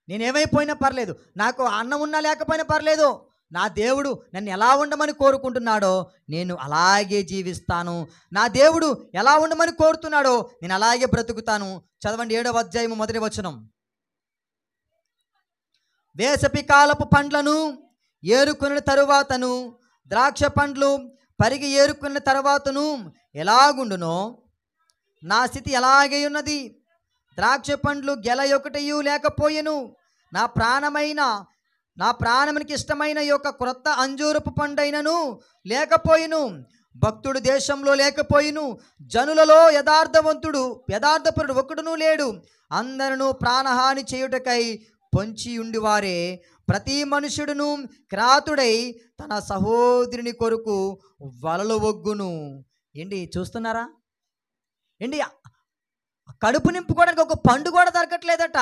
నేనేమైపోయినా పర్లేదు, నాకు అన్నం ఉన్నా లేకపోయినా పర్లేదు, నా దేవుడు నన్ను ఎలా ఉండమని కోరుకుంటున్నాడో నేను అలాగే జీవిస్తాను. నా దేవుడు ఎలా ఉండమని కోరుతున్నాడో నేను అలాగే బ్రతుకుతాను. చదవండి 7వ అధ్యాయము 1వ వచనం. వేసవి కాలపు పండ్లను ఏరుకున్న తరువాతను, ద్రాక్ష పండ్లు పరిగి ఏరుకున్న తరువాతను ఎలాగుండునో నా స్థితి ఎలాగే ఉన్నది. ద్రాక్ష పండ్లు గెల ఒకటయు లేకపోయెను. నా ప్రాణమునికి ఇష్టమైన యొక్క క్రొత్త అంజూరపు పండైనను లేకపోయిను. భక్తుడు దేశంలో లేకపోయిను. జనులలో యథార్థపరుడు ఒకడును లేడు. అందరూ ప్రాణహాని చేయుటకై పొంచి ఉండివారే. ప్రతి మనుషుడును క్రాతుడై తన సహోదరుని కొరకు వలలు ఒగ్గును. ఏంటి చూస్తున్నారా? ఏంటి కడుపు నింపుకోవడానికి ఒక పండు కూడా దొరకట్లేదట.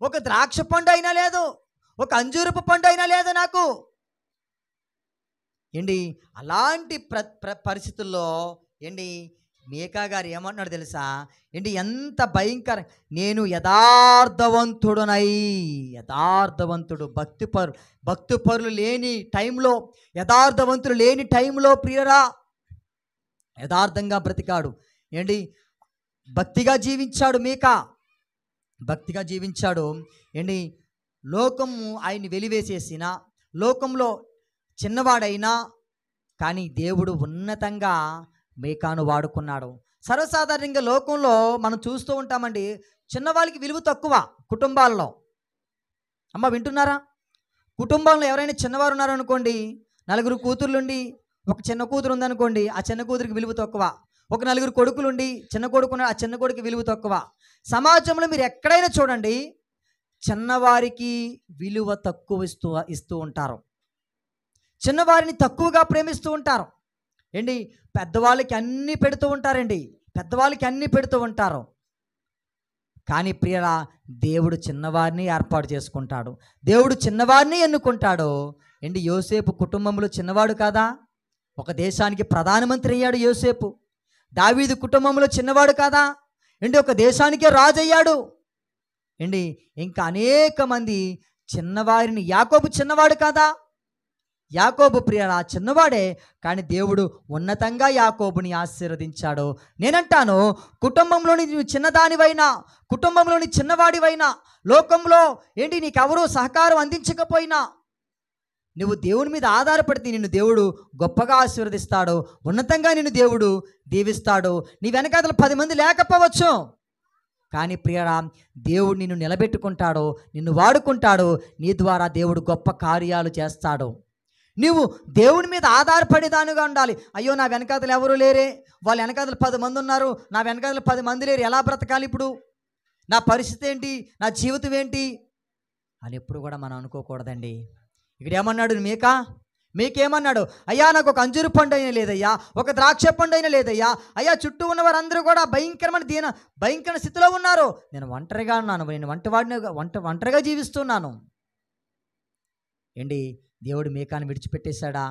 ఒక ద్రాక్ష పండు అయినా లేదు, ఒక అంజూరపు పండు అయినా లేదు నాకు. ఏంటి అలాంటి పరిస్థితుల్లో ఏంటి మీకా గారు ఏమన్నాడు తెలుసా? ఏంటి ఎంత భయంకర, నేను యథార్థవంతుడు భక్తిపరులు లేని టైంలో, యథార్థవంతులు లేని టైంలో ప్రియరా యథార్థంగా బ్రతికాడు. ఏంటి భక్తిగా జీవించాడు. మీకా భక్తిగా జీవించాడు. ఏంటి లోకము ఆయన్ని వెలివేసేసిన, లోకంలో చిన్నవాడైనా కానీ దేవుడు ఉన్నతంగా మీకాను వాడుకున్నాడు. సర్వసాధారణంగా లోకంలో మనం చూస్తూ ఉంటామండి, చిన్నవాళ్ళకి విలువ తక్కువ. కుటుంబాల్లో అమ్మ వింటున్నారా? కుటుంబంలో ఎవరైనా చిన్నవారు ఉన్నారనుకోండి, 4 కూతుర్లుండి ఒక చిన్న కూతురు ఉందనుకోండి, ఆ చిన్న కూతురికి విలువ తక్కువ. ఒక 4 కొడుకులుండి చిన్న కొడుకున్న ఆ చిన్న కొడుకు విలువ తక్కువ. సమాజంలో మీరు ఎక్కడైనా చూడండి, చిన్నవారికి విలువ తక్కువ ఇస్తూ ఉంటారు. చిన్నవారిని తక్కువగా ప్రేమిస్తూ ఉంటారు. ఏంటి పెద్దవాళ్ళకి అన్నీ పెడుతూ ఉంటారు. కానీ ప్రియరా దేవుడు చిన్నవారిని ఏర్పాటు చేసుకుంటాడు. దేవుడు చిన్నవారిని ఎన్నుకుంటాడు. ఏంటి యోసేపు కుటుంబంలో చిన్నవాడు కాదా? ఒక దేశానికి ప్రధానమంత్రి అయ్యాడు యోసేపు. దావీదు కుటుంబంలో చిన్నవాడు కాదా? ఏంటి ఒక దేశానికే రాజు అయ్యాడు. ఏంటి ఇంకా అనేక మంది చిన్నవారిని, యాకోబు చిన్నవాడు కాదా? యాకోబు ప్రియరా చిన్నవాడే, కానీ దేవుడు ఉన్నతంగా యాకోబుని ఆశీర్వదించాడు. నేనంటాను, కుటుంబంలోని నువ్వు చిన్నదానివైనా, కుటుంబంలోని చిన్నవాడివైనా, లోకంలో ఏంటి నీకెవరూ సహకారం అందించకపోయినా, నువ్వు దేవుని మీద ఆధారపడితే నిన్ను దేవుడు గొప్పగా ఆశీర్వదిస్తాడు. ఉన్నతంగా నిన్ను దేవుడు దీవిస్తాడు. నీ వెనకాతల 10 మంది లేకపోవచ్చు, కానీ ప్రియరా దేవుడు నిన్ను నిలబెట్టుకుంటాడు, నిన్ను వాడుకుంటాడు. నీ ద్వారా దేవుడు గొప్ప కార్యాలు చేస్తాడు. నువ్వు దేవుని మీద ఆధారపడేదానిగా ఉండాలి. అయ్యో నా వెనకాతలు ఎవరు లేరే, వాళ్ళ వెనకాతలు 10 మంది ఉన్నారు, నా వెనకాతలు 10 మంది లేరు, ఎలా బ్రతకాలి ఇప్పుడు, నా పరిస్థితి ఏంటి, నా జీవితం ఏంటి అని ఎప్పుడు కూడా మనం అనుకోకూడదండి. ఇక్కడ ఏమన్నాడు మీకేమన్నాడు? అయ్యా నాకు ఒక అంజూరు పండు అయినా లేదయ్యా, ఒక ద్రాక్ష పండు అయినా లేదయ్యా. అయ్యా చుట్టూ ఉన్నవారందరూ కూడా భయంకర స్థితిలో ఉన్నారు, నేను ఒంటరిగా ఉన్నాను, నేను ఒంటరిగా జీవిస్తున్నాను. ఏంటి దేవుడు మీకాను విడిచిపెట్టేశాడా?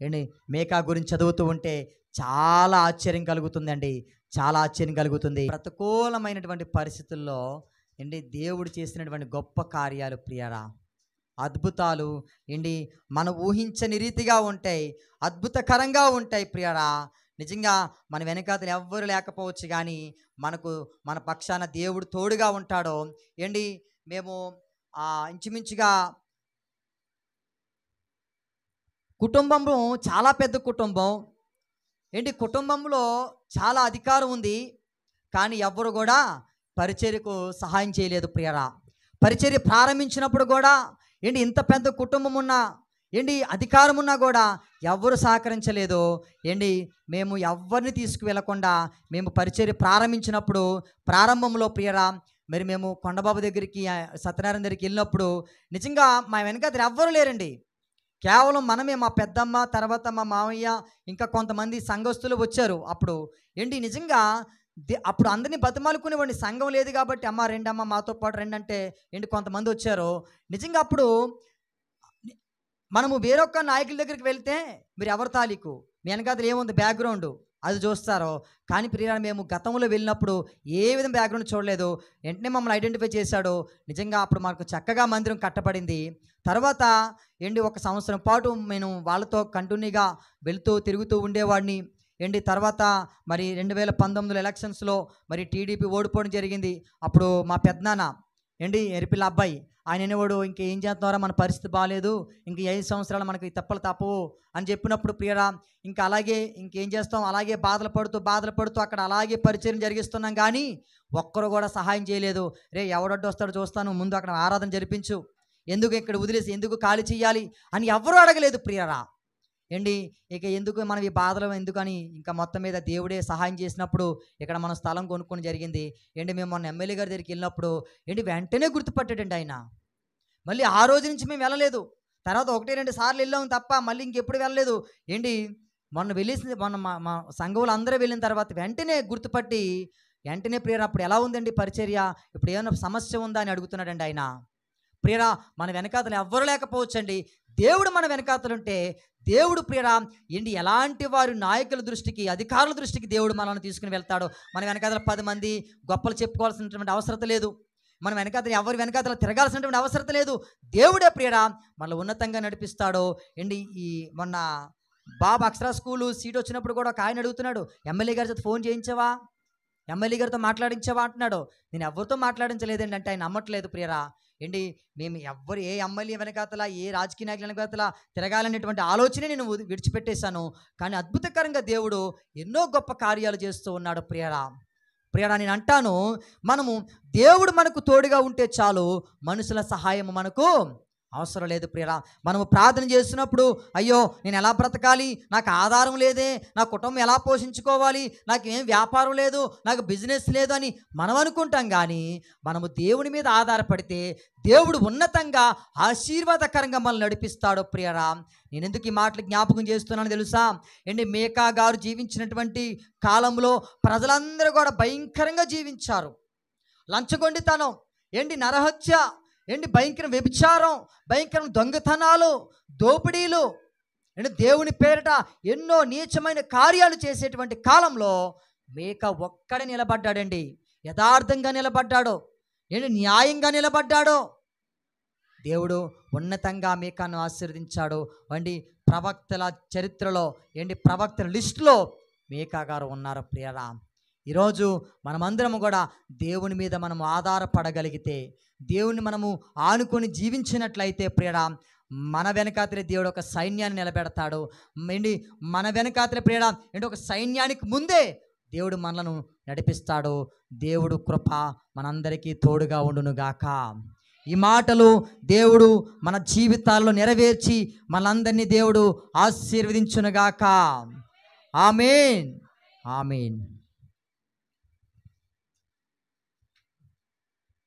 ఏంటి మీకా గురించి చదువుతూ ఉంటే చాలా ఆశ్చర్యం కలుగుతుందండి, చాలా ఆశ్చర్యం కలుగుతుంది. ప్రతికూలమైనటువంటి పరిస్థితుల్లో ఏంటి దేవుడు చేసినటువంటి గొప్ప కార్యాలు ప్రియరా, అద్భుతాలు ఏంటి మనం ఊహించని రీతిగా ఉంటాయి, అద్భుతకరంగా ఉంటాయి ప్రియరా. నిజంగా మన వెనకాతలు ఎవ్వరు లేకపోవచ్చు, కానీ మన పక్షాన దేవుడు తోడుగా ఉంటాడు. ఏంటి మేము ఇంచుమించుగా కుటుంబంలో చాలా పెద్ద కుటుంబం. ఏంటి కుటుంబంలో చాలా అధికారం ఉంది, కానీ ఎవ్వరు కూడా పరిచర్యకు సహాయం చేయలేదు ప్రియరా. పరిచర్య ప్రారంభించినప్పుడు కూడా ఏంటి ఇంత పెద్ద కుటుంబం ఉన్నా ఏంటి అధికారం ఉన్నా కూడా ఎవ్వరు సహకరించలేదు. ఏంటి మేము ఎవ్వరిని తీసుకువెళ్ళకుండా మేము పరిచర్య ప్రారంభించినప్పుడు ప్రారంభంలో ప్రియరా మరి మేము కొండబాబు దగ్గరికి సత్యనారాయణ దగ్గరికి వెళ్ళినప్పుడు నిజంగా మా వెనకాతలు ఎవ్వరు లేరండి. కేవలం మనమే, మా పెద్దమ్మ, తర్వాత మా మామయ్య, ఇంకా కొంతమంది సంఘస్థులు వచ్చారు. అప్పుడు ఏంటి నిజంగా అప్పుడు అందరినీ బతిమాలుకునేవాడిని. సంఘం లేదు కాబట్టి అమ్మ రెండమ్మ మాతో పాటు రండి అంటే ఏంటి కొంతమంది వచ్చారు. నిజంగా అప్పుడు మనము వేరొక నాయకుల దగ్గరికి వెళ్తే మీరు ఎవరి తాలూకు, మీ వెనకాతలు ఏముంది బ్యాక్గ్రౌండ్ అది చూస్తారో. కానీ ప్రియులారా మేము గతంలో వెళ్ళినప్పుడు ఏ విధంగా బ్యాక్గ్రౌండ్ చూడలేదు. వెంటనే మమ్మల్ని ఐడెంటిఫై చేశాడు. నిజంగా అప్పుడు మాకు చక్కగా మందిరం కట్టబడింది. తర్వాత ఏంటి 1 సంవత్సరం పాటు నేను వాళ్ళతో కంటిన్యూగా వెళ్తూ తిరుగుతూ ఉండేవాడిని. ఏంటి తర్వాత మరి 2019 ఎలక్షన్స్లో మరి టీడీపీ ఓడిపోవడం జరిగింది. అప్పుడు మా పెద్దనాన్న ఏంటి ఎరిపిల్ల అబ్బాయి ఆయన అనేవాడు, ఇంకేం చేస్తున్నారా మన పరిస్థితి బాగాలేదు, ఇంక 5 సంవత్సరాలు మనకి తప్పలు తప్పవు అని చెప్పినప్పుడు ప్రియరా ఇంకా అలాగే ఇంకేం చేస్తాం, అలాగే బాధలు పడుతూ అక్కడ అలాగే పరిచయం జరిగిస్తున్నాం. కానీ ఒక్కరు కూడా సహాయం చేయలేదు. రే ఎవడొడ్డు వస్తాడో చూస్తాను, ముందు అక్కడ ఆరాధన జరిపించు, ఎందుకు ఇక్కడ వదిలేసి ఎందుకు ఖాళీ చేయాలి అని ఎవరూ అడగలేదు ప్రియరా. ఏంటి ఇక ఎందుకు మనం ఈ బాధలు ఎందుకని ఇంకా మొత్తం మీద దేవుడే సహాయం చేసినప్పుడు ఇక్కడ మనం స్థలం కొనుక్కొని జరిగింది. ఏంటి మేము మొన్న ఎమ్మెల్యే గారి దగ్గరికి వెళ్ళినప్పుడు ఏంటి వెంటనే గుర్తుపట్టాడండి ఆయన. మళ్ళీ ఆ రోజు నుంచి మేము వెళ్ళలేదు. తర్వాత 1-2 సార్లు వెళ్ళాము తప్ప మళ్ళీ ఇంకెప్పుడు వెళ్ళలేదు. ఏంటి మొన్న మా సంఘంలో అందరూ వెళ్ళిన తర్వాత వెంటనే గుర్తుపట్టి వెంటనే ప్రియరా అప్పుడు ఎలా ఉందండి పరిచర్య, ఇప్పుడు ఏమైనా సమస్య ఉందా అని అడుగుతున్నాడండి ఆయన. ప్రియరా మన వెనకాతలు ఎవ్వరు లేకపోవచ్చండి, దేవుడు మన వెనకాతలుంటే దేవుడు ప్రియరా ఏంటి ఎలాంటి వారి నాయకుల దృష్టికి, అధికారుల దృష్టికి దేవుడు మనల్ని తీసుకుని వెళ్తాడో. మన వెనకాతల 10 మంది గొప్పలు చెప్పుకోవాల్సినటువంటి అవసరం లేదు. మన వెనకాతలు ఎవరి వెనకాతల తిరగాల్సినటువంటి అవసరం లేదు. దేవుడే ప్రియరా మనల్ని ఉన్నతంగా నడిపిస్తాడో. ఏంటి ఈ మొన్న బాబు అక్షర స్కూలు సీట్ వచ్చినప్పుడు కూడా ఒక ఆయన అడుగుతున్నాడు, ఎమ్మెల్యే గారి చేత ఫోన్ చేయించావా, ఎమ్మెల్యే గారితో మాట్లాడించావా అంటున్నాడు. నేను ఎవరితో మాట్లాడించలేదండి అంటే ఆయన నమ్మట్లేదు ప్రియరా. ఏంటి మేము ఏ ఎమ్మెల్యే వెనకాతల ఏ రాజకీయ నాయకుల వెనకాతల తిరగాలనేటువంటి ఆలోచనే నేను విడిచిపెట్టేశాను. కానీ అద్భుతకరంగా దేవుడు ఎన్నో గొప్ప కార్యాలు చేస్తూ ఉన్నాడు ప్రియరా. నేను అంటాను, మనము దేవుడు మనకు తోడుగా ఉంటే చాలు, మనుషుల సహాయం మనకు అవసరం లేదు ప్రియరా. మనము ప్రార్థన చేస్తున్నప్పుడు అయ్యో నేను ఎలా బ్రతకాలి, నాకు ఆధారం లేదే, నా కుటుంబం ఎలా పోషించుకోవాలి, నాకు ఏం వ్యాపారం లేదు, నాకు బిజినెస్ లేదు అని మనం అనుకుంటాం. కానీ మనము దేవుని మీద ఆధారపడితే దేవుడు ఉన్నతంగా ఆశీర్వాదకరంగా మనల్ని నడిపిస్తాడు ప్రియరా. నేను ఎందుకు ఈ మాటలు జ్ఞాపకం చేస్తున్నాను తెలుసా? ఏంటి మేకా గారు జీవించినటువంటి కాలంలో ప్రజలందరూ కూడా భయంకరంగా జీవించారు. లంచగొండితనం, ఏంటి నరహత్య, ఏంటి భయంకర వ్యభిచారం, భయంకర దొంగతనాలు, దోపిడీలు, ఏంటి దేవుని పేరిట ఎన్నో నీచమైన కార్యాలు చేసేటువంటి కాలంలో మేకా ఒక్కడే నిలబడ్డాడండి. యథార్థంగా నిలబడ్డాడు, ఏంటి న్యాయంగా నిలబడ్డాడు. దేవుడు ఉన్నతంగా మేకాను ఆశీర్వదించాడు. వండి ప్రవక్తల చరిత్రలో ఏంటి ప్రవక్తల లిస్టులో మేకా గారు ఉన్నారు ప్రియరా. ఈరోజు మనమందరము కూడా దేవుని మీద మనము ఆధారపడగలిగితే, దేవుని మనము ఆనుకొని జీవించినట్లయితే ప్రియరా మన వెనకాతలే దేవుడు ఒక సైన్యాన్ని నిలబెడతాడు. ఏంటి మన వెనకాతలే ప్రియరా ఏంటి ఒక సైన్యానికి ముందే దేవుడు మనలను నడిపిస్తాడు. దేవుడు కృప మనందరికీ తోడుగా ఉండునుగాక. ఈ మాటలు దేవుడు మన జీవితాల్లో నెరవేర్చి మనందరినీ దేవుడు ఆశీర్వదించునుగాక. ఆమేన్, ఆమేన్.